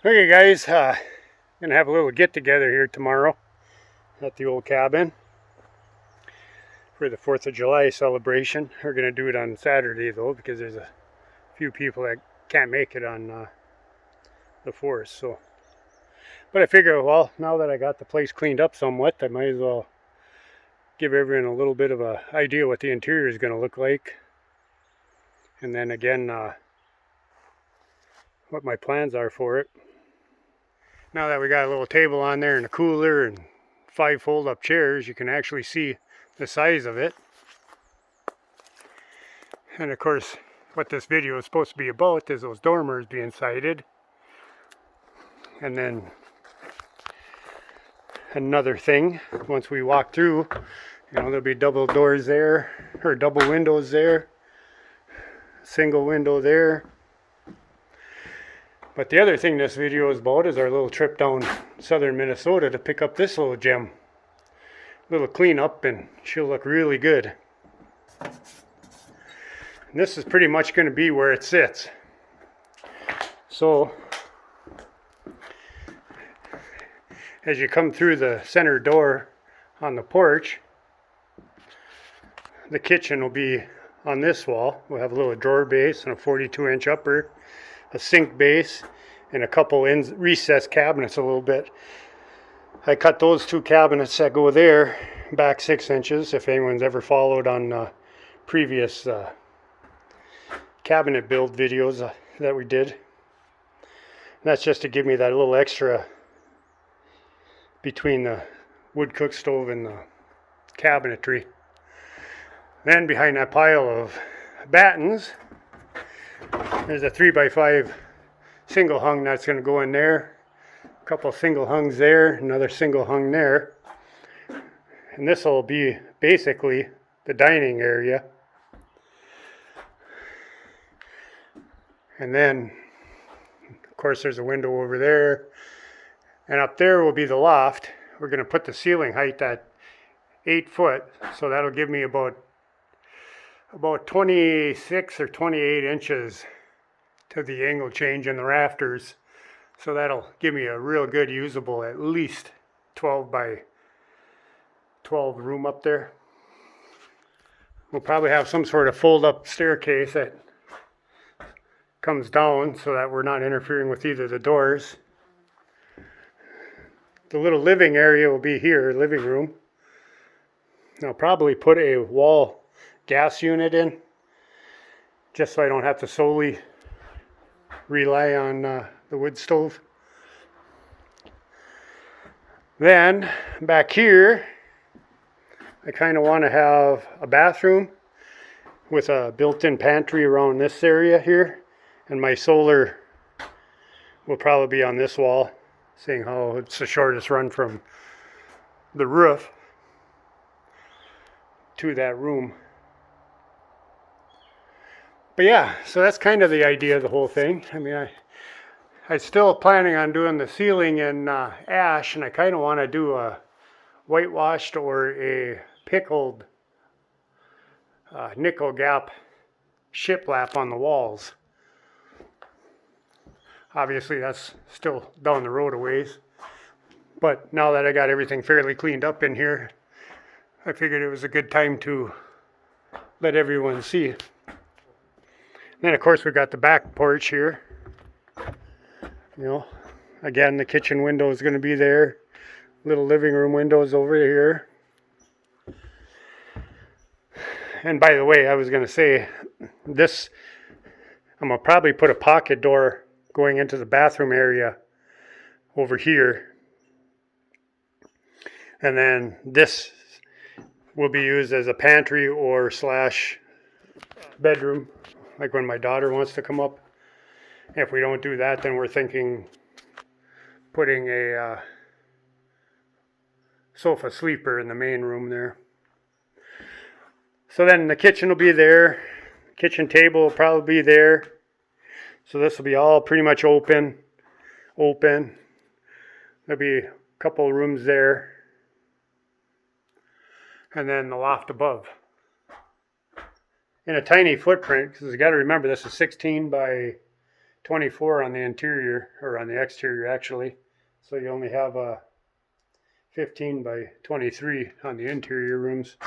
Okay guys, gonna have a little get together here tomorrow at the old cabin for the 4th of July celebration. We're gonna do it on Saturday though, because there's a few people that can't make it on the 4th. So, but I figure, well, now that I got the place cleaned up somewhat, I might as well give everyone a little bit of an idea what the interior is gonna look like, and then again what my plans are for it. Now that we got a little table on there and a cooler and 5 fold-up chairs, you can actually see the size of it. And of course, what this video is supposed to be about is those dormers being sited. And then another thing, once we walk through, there'll be double doors there, or double windows there, single window there. But the other thing this video is about is our little trip down southern Minnesota to pick up this little gem. Little cleanup, and she'll look really good. And this is pretty much going to be where it sits. So, as you come through the center door on the porch, the kitchen will be on this wall. We'll have a little drawer base and a 42-inch upper, a sink base, and a couple recessed cabinets a little bit. I cut those 2 cabinets that go there back 6 inches, if anyone's ever followed on previous cabinet build videos that we did. And that's just to give me that little extra between the wood cook stove and the cabinetry. Then behind that pile of battens, there's a 3x5 single hung that's going to go in there. A couple single hungs there, another single hung there. And this will be basically the dining area. And then, of course, there's a window over there. And up there will be the loft. We're going to put the ceiling height at 8 foot. So that'll give me about 26 or 28 inches to the angle change in the rafters. So that'll give me a real good usable, at least 12 by 12 room up there. We'll probably have some sort of fold-up staircase that comes down so that we're not interfering with either of the doors. The little living area will be here, living room. I'll probably put a wall gas unit in, just so I don't have to solely rely on the wood stove. Then back here, I kind of want to have a bathroom with a built-in pantry around this area here, and my solar will probably be on this wall, seeing how it's the shortest run from the roof to that room. But yeah, so that's kind of the idea of the whole thing. I mean, I'm still planning on doing the ceiling in ash, and I kind of want to do a whitewashed or a pickled nickel gap shiplap on the walls. Obviously, that's still down the road a ways. But now that I got everything fairly cleaned up in here, I figured it was a good time to let everyone see. Then of course we got the back porch here. Again, the kitchen window is going to be there. Little living room windows over here. And by the way, I was going to say, this, I'm going to probably put a pocket door going into the bathroom area over here. And then this will be used as a pantry or slash bedroom, like when my daughter wants to come up. If we don't do that, then we're thinking putting a sofa sleeper in the main room there. So then the kitchen will be there. Kitchen table will probably be there. So this will be all pretty much open. There'll be a couple rooms there. And then the loft above. In a tiny footprint, because you got to remember this is 16 by 24 on the interior, or on the exterior actually. So you only have a 15 by 23 on the interior rooms.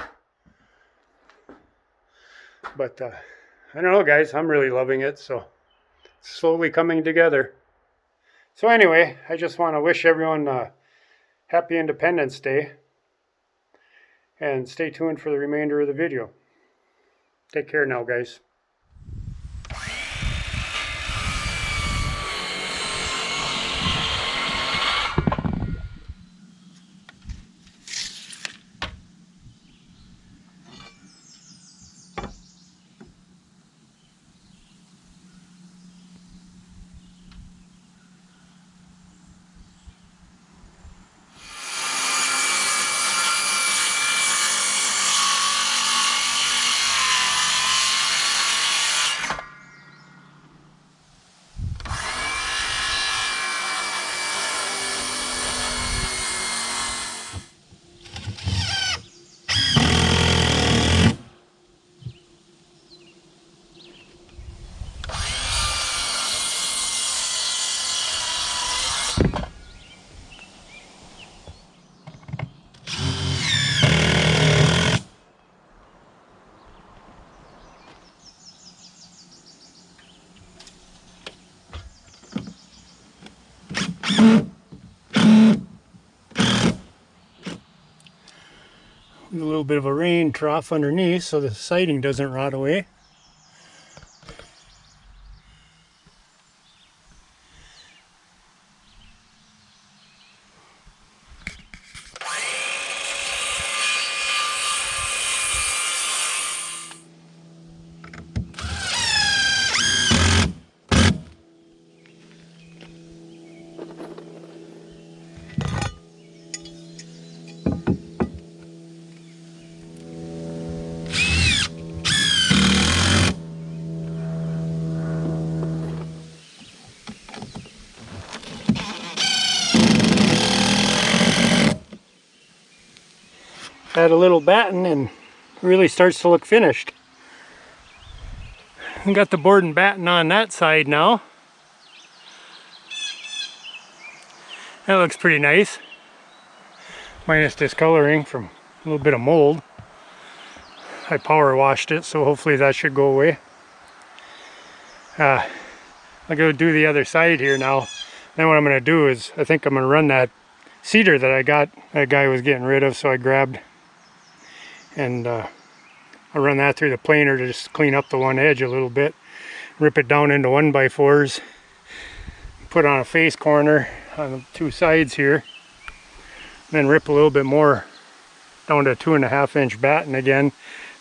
But I don't know, guys, I'm really loving it, so it's slowly coming together. So anyway, I just want to wish everyone a happy Independence Day, and stay tuned for the remainder of the video. Take care now, guys. A little bit of a rain trough underneath so the siding doesn't rot away. Add a little batten and it really starts to look finished. We got the board and batten on that side now. That looks pretty nice. Minus discoloring from a little bit of mold. I power washed it, so hopefully that should go away. I'll go do the other side here now. Then what I'm going to do is, I think I'm going to run that cedar that I got, that guy was getting rid of, so I grabbed, and I'll run that through the planer to just clean up the one edge a little bit. Rip it down into 1x4s. Put on a face corner on the two sides here. Then rip a little bit more down to a 2.5-inch batten again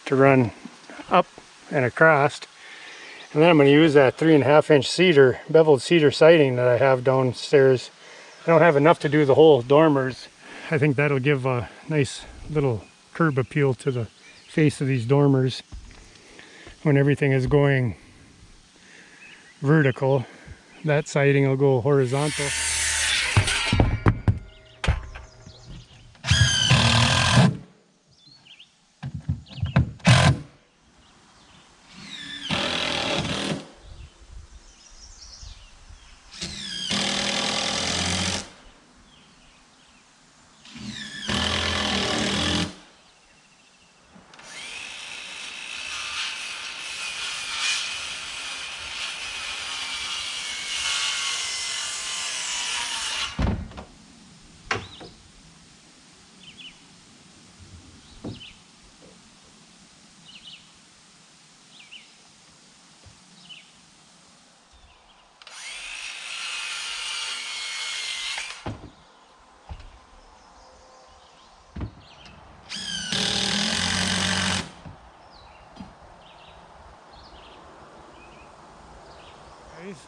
to run up and across. And then I'm going to use that 3.5-inch cedar, beveled cedar siding that I have downstairs. I don't have enough to do the whole dormers. I think that'll give a nice little curb appeal to the face of these dormers when everything is going vertical. That siding will go horizontal.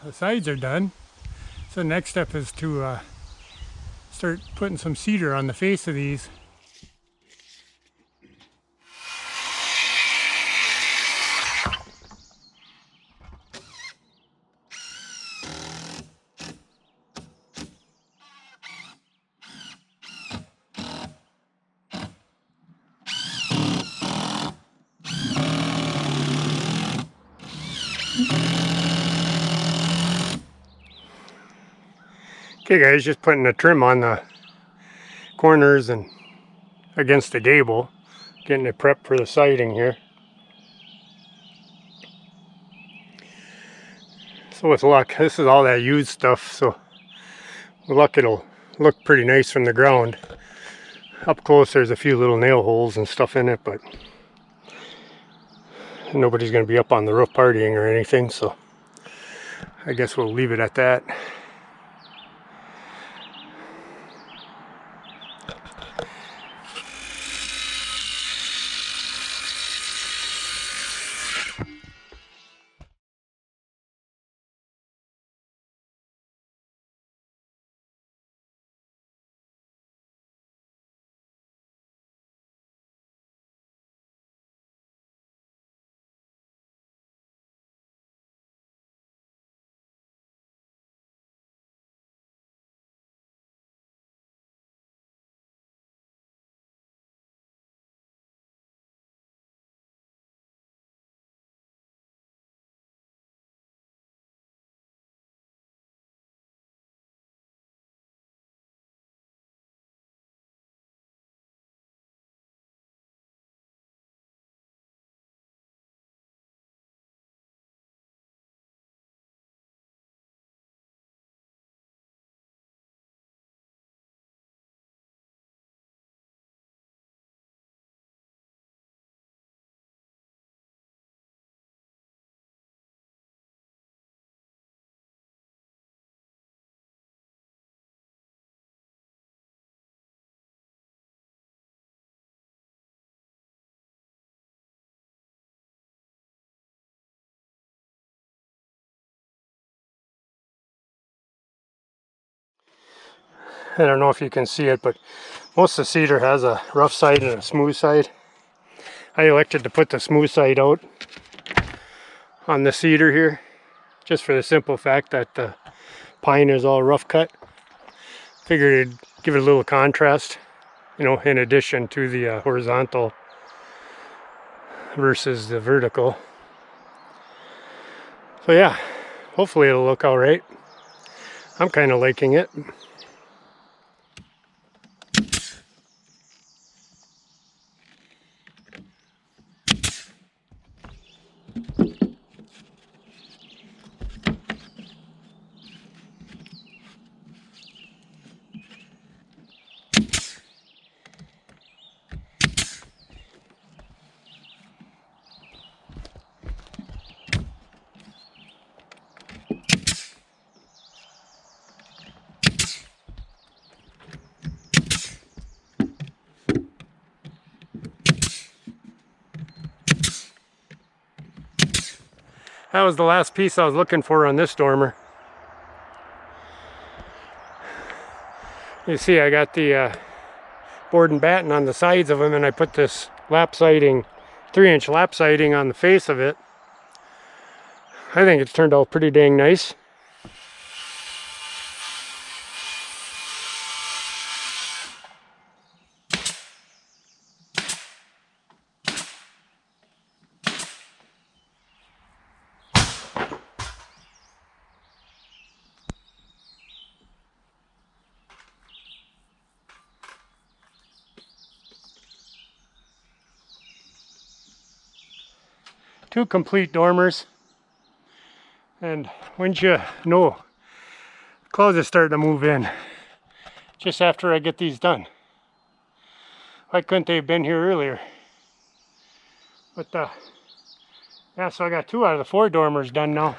The sides are done. So the next step is to start putting some cedar on the face of these. Okay guys, just putting the trim on the corners and against the gable, getting it prepped for the siding here. So with luck, this is all that used stuff, so with luck it'll look pretty nice from the ground. Up close there's a few little nail holes and stuff in it, but nobody's going to be up on the roof partying or anything, so I guess we'll leave it at that. I don't know if you can see it, but most of the cedar has a rough side and a smooth side. I elected to put the smooth side out on the cedar here, just for the simple fact that the pine is all rough cut. Figured it'd give it a little contrast, you know, in addition to the horizontal versus the vertical. So yeah, hopefully it'll look all right. I'm kind of liking it. That was the last piece I was looking for on this dormer. You see I got the board and batten on the sides of them, and I put this lap siding, 3-inch lap siding on the face of it. I think it's turned out pretty dang nice. Two complete dormers, and wouldn't you know, clouds are starting to move in just after I get these done. Why couldn't they have been here earlier? But yeah, so I got 2 out of the 4 dormers done now,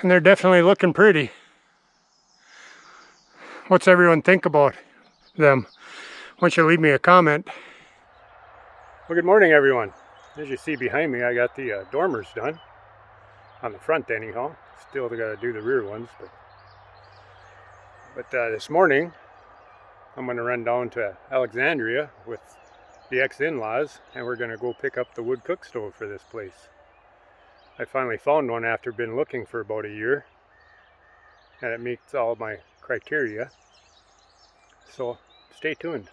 and they're definitely looking pretty. What's everyone think about them? Why don't you leave me a comment? Well, good morning everyone. As you see behind me, I got the dormers done. On the front anyhow. Still got to do the rear ones. But this morning, I'm going to run down to Alexandria with the ex-in-laws, and we're going to go pick up the wood cook stove for this place. I finally found one after been looking for about a year, and it meets all my criteria. So stay tuned.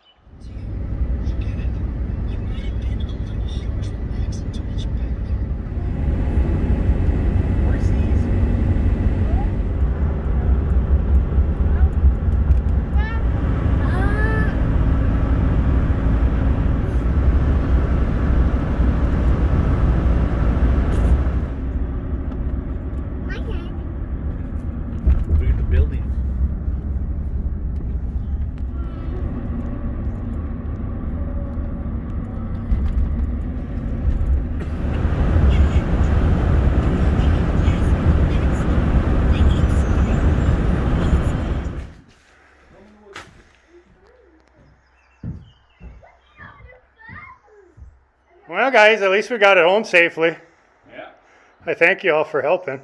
Well, guys, at least we got it home safely. Yeah. I thank you all for helping.